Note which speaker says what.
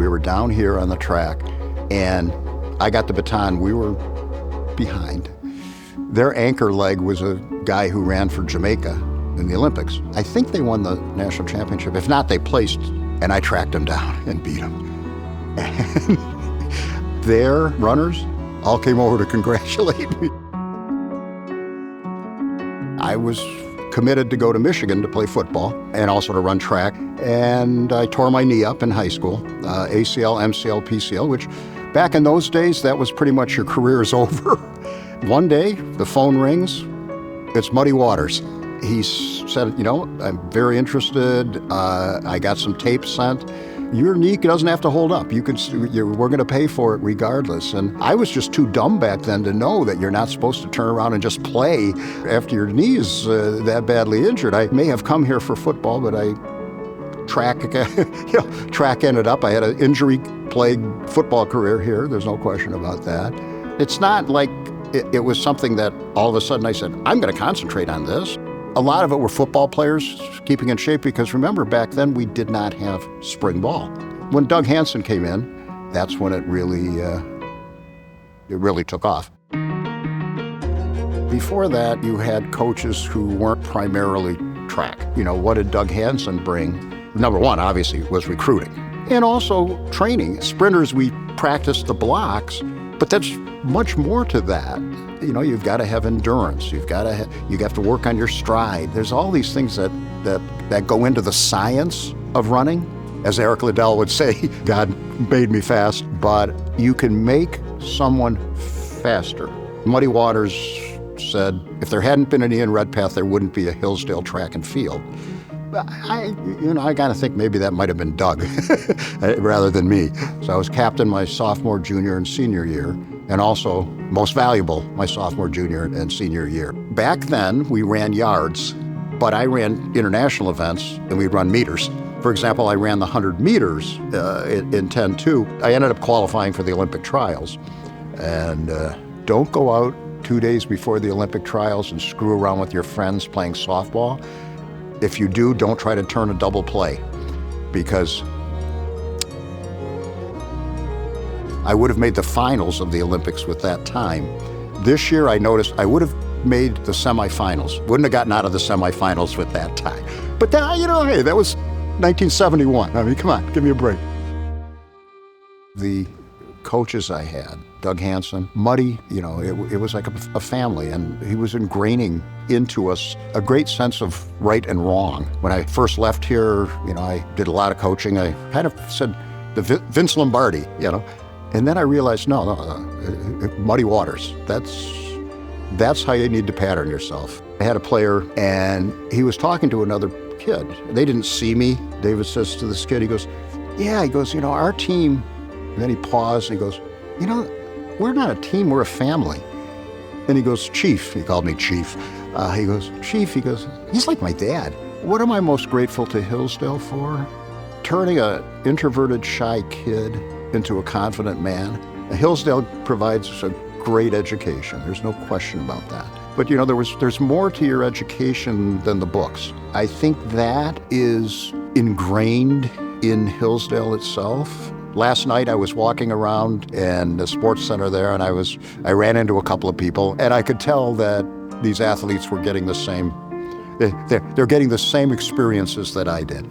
Speaker 1: We were down here on the track, and I got the baton. We were behind. Their anchor leg was a guy who ran for Jamaica in the Olympics. I think they won the national championship. If not, they placed, and I tracked them down and beat them. And their runners all came over to congratulate me. I was committed to go to Michigan to play football and also to run track. And I tore my knee up in high school, ACL, MCL, PCL, which back in those days, that was pretty much your career is over. One day, the phone rings, it's Muddy Waters. He said, you know, I'm very interested. I got some tape sent. Your knee doesn't have to hold up. We're going to pay for it regardless. And I was just too dumb back then to know that you're not supposed to turn around and just play after your knee is that badly injured. I may have come here for football, but track ended up. I had an injury-plagued football career here. There's no question about that. It's not like it was something that all of a sudden I said, I'm going to concentrate on this. A lot of it were football players keeping in shape because remember, back then we did not have spring ball. When Doug Hansen came in, that's when it really took off. Before that, you had coaches who weren't primarily track. You know, what did Doug Hansen bring? Number one, obviously, was recruiting. And also training. Sprinters, we practiced the blocks, but that's much more to that. You know, you've got to have endurance. You have to work on your stride. There's all these things that go into the science of running. As Eric Liddell would say, God made me fast, but you can make someone faster. Muddy Waters said, if there hadn't been an Ian Redpath, there wouldn't be a Hillsdale track and field. I got to think maybe that might have been Doug rather than me. So I was captain my sophomore, junior, and senior year, and also most valuable my sophomore, junior, and senior year. Back then, we ran yards, but I ran international events, and we'd run meters. For example, I ran the 100 meters in 10.2. I ended up qualifying for the Olympic trials. And don't go out 2 days before the Olympic trials and screw around with your friends playing softball. If you do, don't try to turn a double play, because I would have made the finals of the Olympics with that time. This year, I noticed I would have made the semifinals. Wouldn't have gotten out of the semifinals with that time. But that, hey, that was 1971. I mean, come on, give me a break. The coaches I had, Doug Hansen, Muddy, it was like a family, and he was ingraining into us a great sense of right and wrong. When I first left here, I did a lot of coaching. I kind of said the Vince Lombardi, and then I realized, no, Muddy Waters, that's how you need to pattern yourself. I had a player, and he was talking to another kid. They didn't see me. David says to this kid, he goes, our team, and then he paused, and he goes, we're not a team, we're a family. And he goes, Chief, he called me Chief. He goes, Chief, he's like my dad. What am I most grateful to Hillsdale for? Turning an introverted, shy kid into a confident man. Hillsdale provides a great education. There's no question about that. But there's more to your education than the books. I think that is ingrained in Hillsdale itself. Last night I was walking around in the sports center there, and I ran into a couple of people, and I could tell that these athletes were getting the same, they're getting the same experiences that I did.